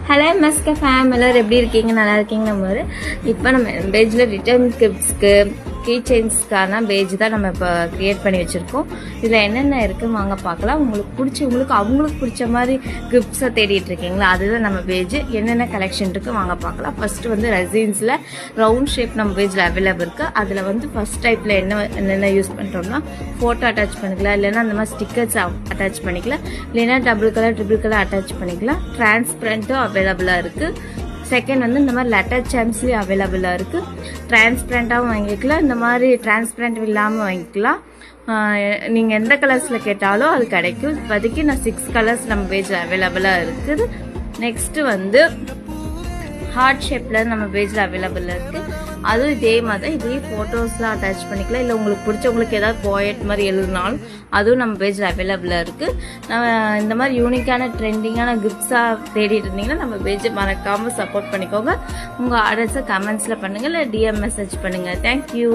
Hello MSK fame எல்லாரும் எப்படி இருக்கீங்க? நல்லா இருக்கீங்க. நம்ம இப்போ நம்ம பேஜில் ரிட்டர்ன் கிஃப்ட்ஸ்க்கு கீ செயின்ஸ்க்கான பேஜ் தான் நம்ம இப்போ க்ரியேட் பண்ணி வச்சுருக்கோம். இதில் என்னென்ன இருக்குன்னு வாங்க பார்க்கலாம். அவங்களுக்கு பிடிச்ச மாதிரி கிஃப்ட்ஸை தேடிட்டு இருக்கீங்களா, அதுதான் நம்ம பேஜ். என்னென்ன கலெக்ஷன் இருக்குது வாங்க பார்க்கலாம். ஃபஸ்ட்டு வந்து ரெசின்ஸில் ரவுண்ட் ஷேப் நம்ம பேஜில் அவைலபிள் இருக்குது. அதில் வந்து ஃபஸ்ட் டைப்பில் என்னென்ன யூஸ் பண்ணுறோம்னா ஃபோட்டோ அட்டாச் பண்ணிக்கலாம், இல்லைன்னா அந்த மாதிரி ஸ்டிக்கர்ஸ் அட்டாச் பண்ணிக்கலாம், இல்லைன்னா double colour triple colour attach பண்ணிக்கலாம். டிரான்ஸ்பரண்ட்டும் அவைலபிளாக இருக்குது. செகண்ட் வந்து இந்த மாதிரி லெட்டர் சான்ஸ்லேயும் அவைலபிளாக இருக்குது. டிரான்ஸ்பரண்ட்டாகவும் வாங்கிக்கலாம், இந்த மாதிரி டிரான்ஸ்பரண்ட் இல்லாமல் வாங்கிக்கலாம். நீங்கள் எந்த கலர்ஸில் கேட்டாலும் அது கிடைக்கும். இப்போதைக்கு நான் 6 கலர்ஸ் நம்ம பேஜில் அவைலபிளாக இருக்குது. நெக்ஸ்ட்டு வந்து ஹார்ட் ஷேப்பில் நம்ம பேஜில் அவைலபிளாக இருக்குது. அதுவும் இதே மாதிரி தான், இதே ஃபோட்டோஸ்லாம் அட்டாச் பண்ணிக்கலாம். இல்லை உங்களுக்கு பிடிச்சவங்களுக்கு ஏதாவது போயட் மாதிரி எழுதினாலும் அதுவும் நம்ம பேஜில் அவைலபிளாக இருக்குது. நம்ம இந்த மாதிரி யூனிக்கான ட்ரெண்டிங்கான கிஃப்ட்ஸாக தேடிட்டு இருந்தீங்கன்னா நம்ம பேஜை மறக்காமல் சப்போர்ட் பண்ணிக்கோங்க. உங்கள் ஆர்டர்ஸை கமெண்ட்ஸில் பண்ணுங்கள், இல்லை டிஎம் மெசேஜ் பண்ணுங்கள். தேங்க்யூ.